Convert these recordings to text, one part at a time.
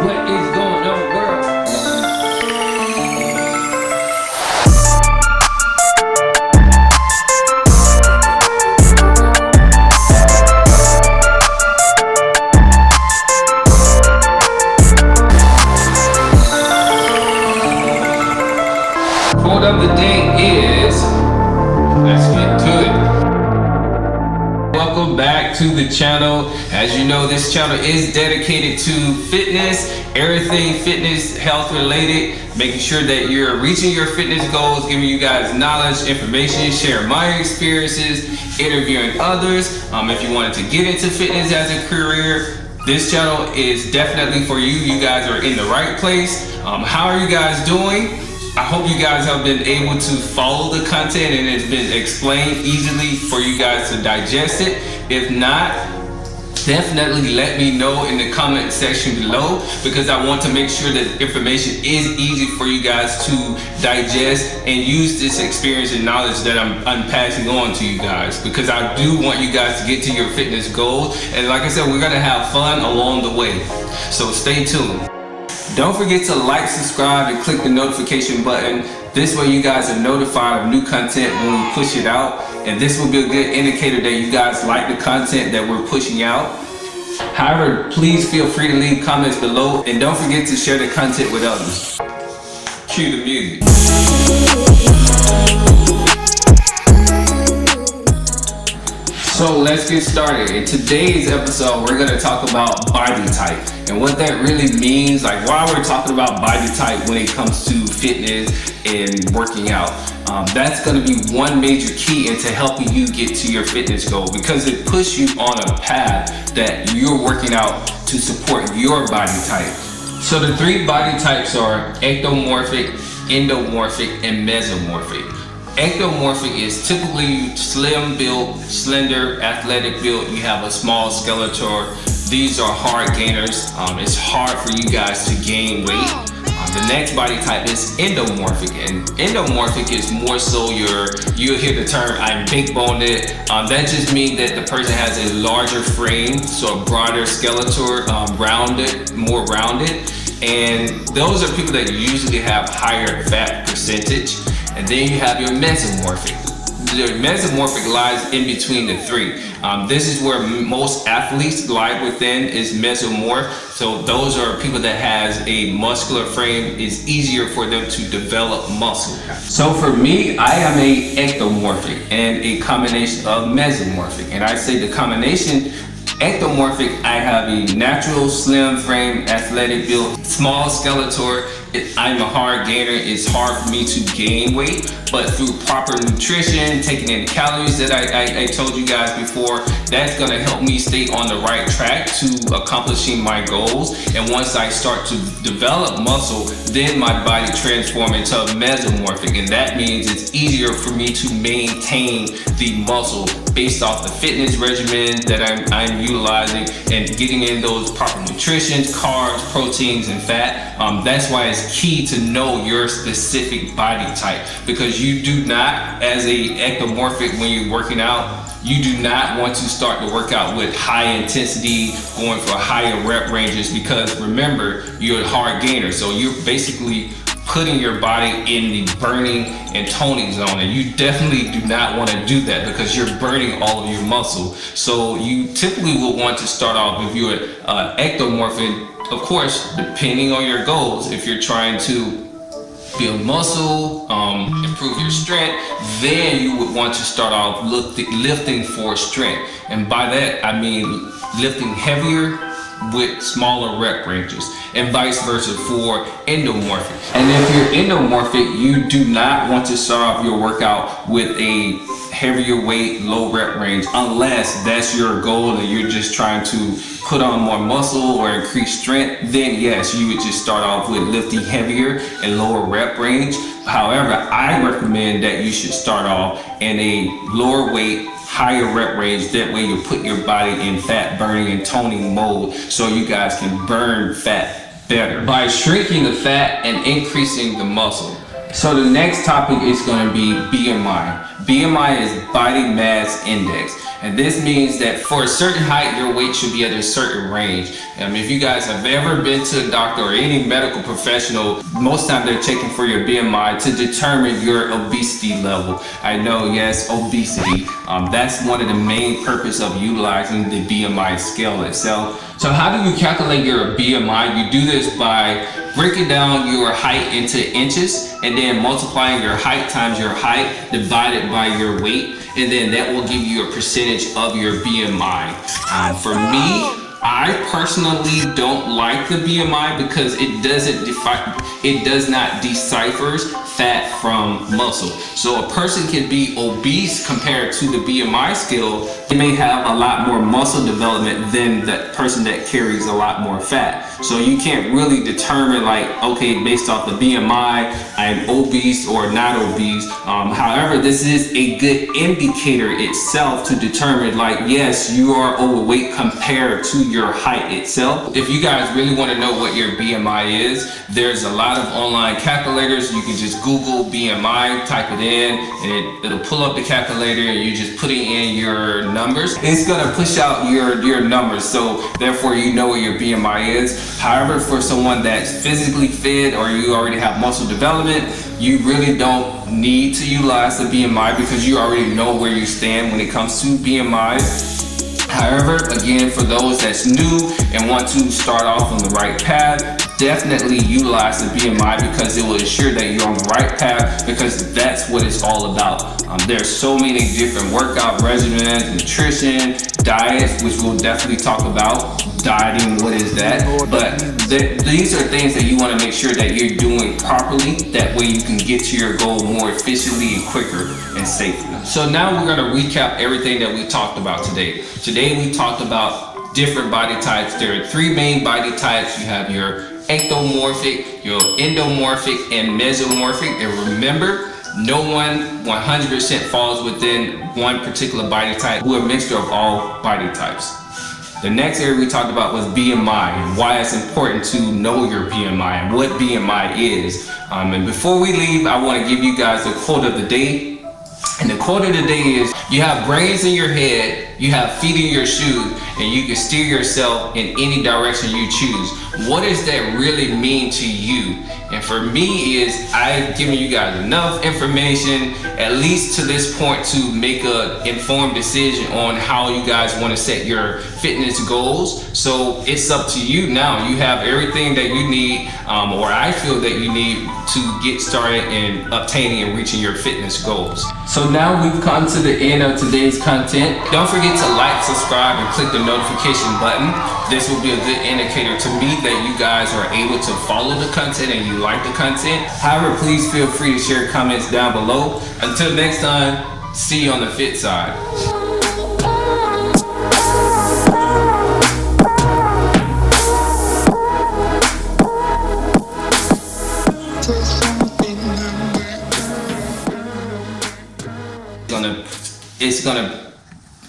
What is going on, world? Quote of the day is, let's get to it. Welcome back to the channel. As you know, this channel is dedicated to fitness, everything fitness, health related, making sure that you're reaching your fitness goals, giving you guys knowledge, information, sharing my experiences, interviewing others. If you wanted to get into fitness as a career, this channel is definitely for you. You guys are in the right place. How are you guys doing? I hope you guys have been able to follow the content and it's been explained easily for you guys to digest it. If not, definitely let me know in the comment section below, because I want to make sure that information is easy for you guys to digest and use this experience and knowledge that I'm passing on to you guys, because I do want you guys to get to your fitness goals. And like I said, we're gonna have fun along the way, so stay tuned. Don't forget to like, subscribe, and click the notification button. This way you guys are notified of new content when we push it out. And this will be a good indicator that you guys like the content that we're pushing out. However, please feel free to leave comments below. And don't forget to share the content with others. Cue the music. So let's get started. In today's episode, we're gonna talk about body type and what that really means, like why we're talking about body type when it comes to fitness and working out. That's gonna be one major key into helping you get to your fitness goal, because it puts you on a path that you're working out to support your body type. So the three body types are ectomorphic, endomorphic, and mesomorphic. Ectomorphic is typically slim built, slender, athletic built. You have a small skeleton. These are hard gainers. It's hard for you guys to gain weight. The next body type is endomorphic, and endomorphic is more so you'll hear the term I'm big boned. That just means that the person has a larger frame, so a broader skeleton, more rounded. And those are people that usually have higher fat percentage. And then you have your mesomorphic. The mesomorphic lies in between the three. This is where most athletes lie within, is mesomorph. So those are people that has a muscular frame. It's easier for them to develop muscle. So for me, I am a ectomorphic and a combination of mesomorphic. And I say the combination ectomorphic, I have a natural slim frame, athletic build, small skeleton. I'm a hard gainer. It's hard for me to gain weight, but through proper nutrition, taking in calories that I told you guys before, that's gonna help me stay on the right track to accomplishing my goals. And once I start to develop muscle, then my body transforms into a mesomorphic, and that means it's easier for me to maintain the muscle based off the fitness regimen that I'm utilizing and getting in those proper nutrition, carbs, proteins, and fat. That's why it's key to know your specific body type, because you do not, as a ectomorphic, when you're working out, you do not want to start the workout with high intensity, going for higher rep ranges, because remember, you're a hard gainer. So you're basically putting your body in the burning and toning zone, and you definitely do not want to do that because you're burning all of your muscle. So you typically will want to start off, if you're ectomorphic, of course, depending on your goals, if you're trying to build muscle, improve your strength, then you would want to start off lifting for strength. And by that, I mean lifting heavier with smaller rep ranges, and vice versa for endomorphic. And if you're endomorphic, you do not want to start off your workout with a heavier weight, low rep range, unless that's your goal and you're just trying to put on more muscle or increase strength. Then yes, you would just start off with lifting heavier and lower rep range. However, I recommend that you should start off in a lower weight, higher rep range. That way you put your body in fat burning and toning mode, so you guys can burn fat better by shrinking the fat and increasing the muscle. So the next topic is going to be BMI. BMI is body mass index. And this means that for a certain height, your weight should be at a certain range. If you guys have ever been to a doctor or any medical professional, most times they're checking for your BMI to determine your obesity level. I know, yes, obesity. That's one of the main purpose of utilizing the BMI scale itself. So how do you calculate your BMI? You do this by breaking down your height into inches and then multiplying your height times your height divided by your weight, and then that will give you a percentage of your BMI. For me, I personally don't like the BMI because it does not decipher fat from muscle. So a person can be obese compared to the BMI scale. They may have a lot more muscle development than that person that carries a lot more fat. So you can't really determine like, okay, based off the BMI, I'm obese or not obese. However, this is a good indicator itself to determine like, yes, you are overweight compared to your height itself. If you guys really want to know what your BMI is, there's a lot of online calculators. You can just Google BMI, type it in, and it'll pull up the calculator, and you just put in your numbers. It's gonna push out your numbers, so therefore you know what your BMI is. However, for someone that's physically fit or you already have muscle development, you really don't need to utilize the BMI because you already know where you stand when it comes to BMI. However, again, for those that's new and want to start off on the right path, definitely utilize the BMI because it will ensure that you're on the right path, because that's what it's all about. There's so many different workout regimens, nutrition, diets, which we'll definitely talk about. Dieting, what is that? But these are things that you want to make sure that you're doing properly. That way you can get to your goal more efficiently and quicker and safely. So now we're going to recap everything that we talked about today. Today we talked about different body types. There are three main body types. You have your ectomorphic, your endomorphic, and mesomorphic. And remember, no one 100% falls within one particular body type. We're a mixture of all body types. The next area we talked about was BMI and why it's important to know your BMI and what BMI is. And before we leave, I want to give you guys the quote of the day. And the quote of the day is, you have brains in your head, you have feet in your shoes, and you can steer yourself in any direction you choose. What does that really mean to you? And for me is, I've given you guys enough information, at least to this point, to make an informed decision on how you guys want to set your fitness goals. So it's up to you now. You have everything that you need, or I feel that you need to get started in obtaining and reaching your fitness goals. So now we've come to the end of today's content. Don't forget to like, subscribe, and click the notification button. This will be a good indicator to me that you guys are able to follow the content and you like the content. However, please feel free to share comments down below. Until next time, see you on the fit side.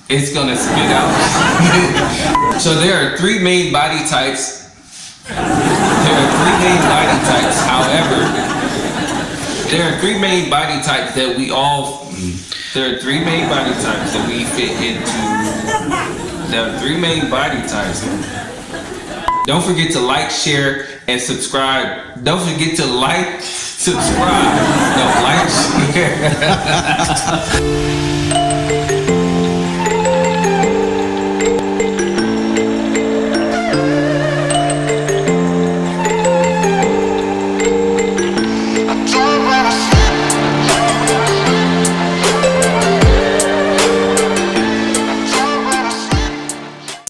It's gonna spit out. So there are three main body types. However, there are three main body types that we all. There are three main body types that we fit into. There are three main body types. Don't forget to like, share, and subscribe. Don't forget to like, subscribe. No, like, share.